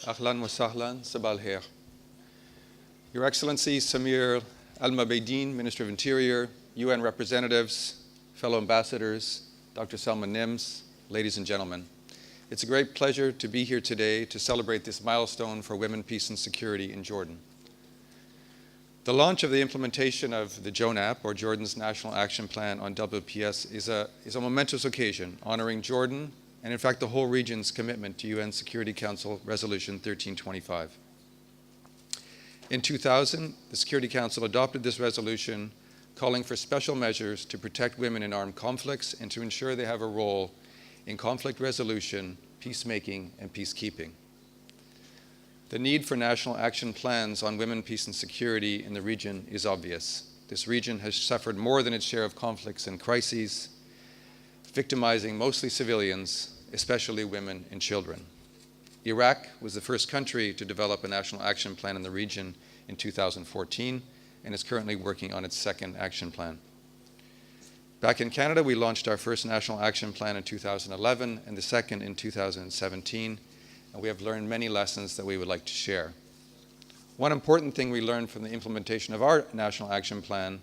Ahlan wa sahlan, sabal khair. Your Excellency Samir Al-Mabeideen, Minister of Interior, UN representatives, fellow ambassadors, Dr. Salma Nims, ladies and gentlemen. It's a great pleasure to be here today to celebrate this milestone for women, peace, and security in Jordan. The launch of the implementation of the JONAP, or Jordan's National Action Plan on WPS, is a momentous occasion, honoring Jordan and, in fact, the whole region's commitment to UN Security Council Resolution 1325. In 2000, the Security Council adopted this resolution calling for special measures to protect women in armed conflicts and to ensure they have a role in conflict resolution, peacemaking, and peacekeeping. The need for national action plans on women, peace, and security in the region is obvious. This region has suffered more than its share of conflicts and crises, victimizing mostly civilians, especially women and children. Iraq was the first country to develop a national action plan in the region in 2014 and is currently working on its second action plan. Back in Canada, we launched our first national action plan in 2011 and the second in 2017, and we have learned many lessons that we would like to share. One important thing we learned from the implementation of our national action plan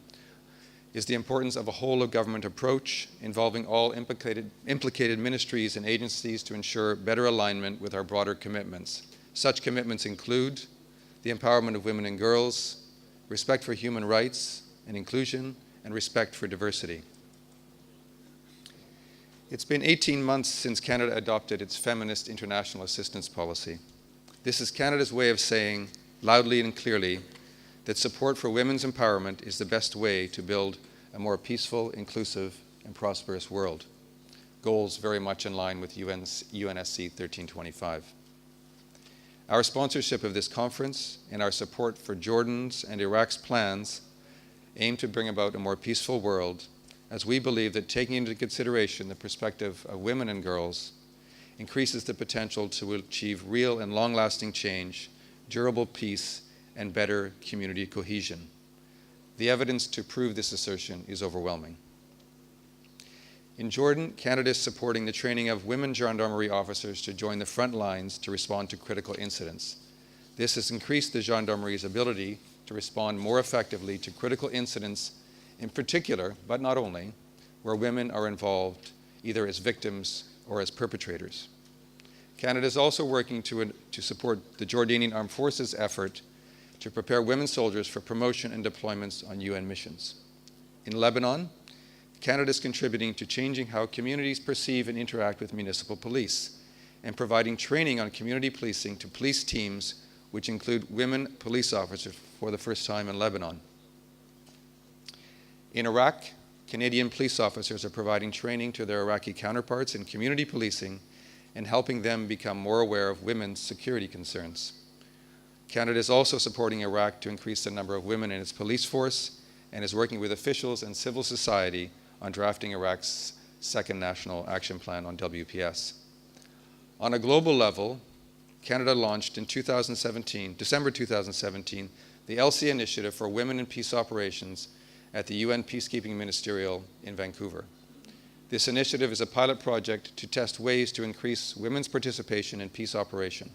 is the importance of a whole-of-government approach involving all implicated ministries and agencies to ensure better alignment with our broader commitments. Such commitments include the empowerment of women and girls, respect for human rights and inclusion, and respect for diversity. It's been 18 months since Canada adopted its feminist international assistance policy. This is Canada's way of saying, loudly and clearly, that support for women's empowerment is the best way to build a more peaceful, inclusive, and prosperous world. Goals very much in line with UNSC 1325. Our sponsorship of this conference and our support for Jordan's and Iraq's plans aim to bring about a more peaceful world, as we believe that taking into consideration the perspective of women and girls increases the potential to achieve real and long-lasting change, durable peace, and better community cohesion. The evidence to prove this assertion is overwhelming. In Jordan, Canada is supporting the training of women gendarmerie officers to join the front lines to respond to critical incidents. This has increased the gendarmerie's ability to respond more effectively to critical incidents, in particular, but not only, where women are involved either as victims or as perpetrators. Canada is also working to support the Jordanian Armed Forces effort to prepare women soldiers for promotion and deployments on UN missions. In Lebanon, Canada is contributing to changing how communities perceive and interact with municipal police and providing training on community policing to police teams which include women police officers for the first time in Lebanon. In Iraq, Canadian police officers are providing training to their Iraqi counterparts in community policing and helping them become more aware of women's security concerns. Canada is also supporting Iraq to increase the number of women in its police force and is working with officials and civil society on drafting Iraq's second national action plan on WPS. On a global level, Canada launched in December 2017, the ELSI initiative for women in peace operations at the UN Peacekeeping Ministerial in Vancouver. This initiative is a pilot project to test ways to increase women's participation in peace operation.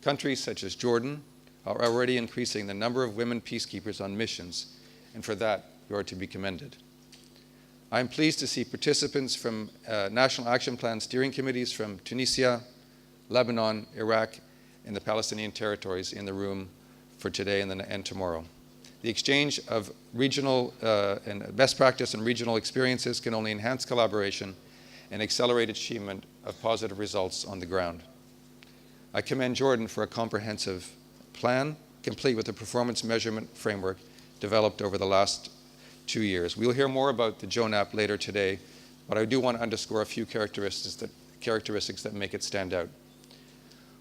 Countries such as Jordan are already increasing the number of women peacekeepers on missions, and for that, you are to be commended. I am pleased to see participants from National Action Plan steering committees from Tunisia, Lebanon, Iraq, and the Palestinian territories in the room for today and tomorrow. The exchange of regional and best practice and regional experiences can only enhance collaboration and accelerate achievement of positive results on the ground. I commend Jordan for a comprehensive plan, complete with a performance measurement framework developed over the last 2 years. We'll hear more about the JONAP later today, but I do want to underscore a few characteristics that make it stand out.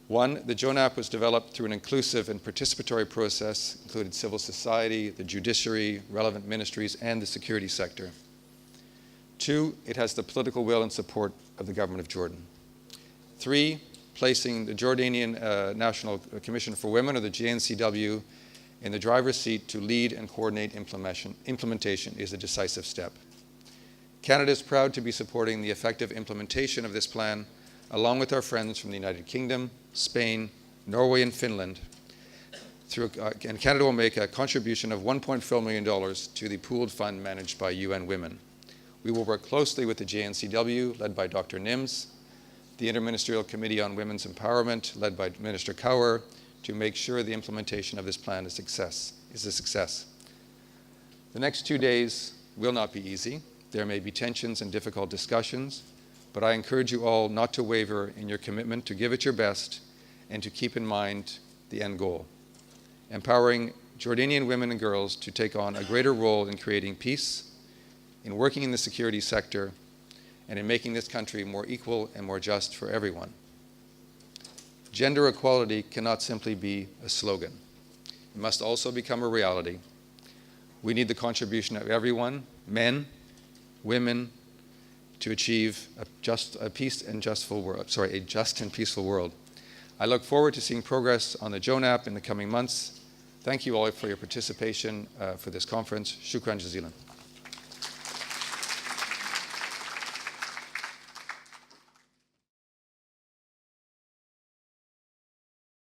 One, the JONAP was developed through an inclusive and participatory process, included civil society, the judiciary, relevant ministries, and the security sector. Two, it has the political will and support of the government of Jordan. Three, placing the Jordanian National Commission for Women, or the JNCW, in the driver's seat to lead and coordinate implementation is a decisive step. Canada is proud to be supporting the effective implementation of this plan, along with our friends from the United Kingdom, Spain, Norway, and Finland. And Canada will make a contribution of $1.4 million to the pooled fund managed by UN Women. We will work closely with the JNCW, led by Dr. Nims, the Interministerial Committee on Women's Empowerment, led by Minister Kaur, to make sure the implementation of this plan is a success. The next 2 days will not be easy. There may be tensions and difficult discussions, but I encourage you all not to waver in your commitment to give it your best and to keep in mind the end goal: empowering Jordanian women and girls to take on a greater role in creating peace, in working in the security sector, and in making this country more equal and more just for everyone. Gender equality cannot simply be a slogan. It must also become a reality. We need the contribution of everyone, men, women, to achieve a just and peaceful world. I look forward to seeing progress on the JONAP in the coming months. Thank you all for your participation for this conference. Shukran jazilan.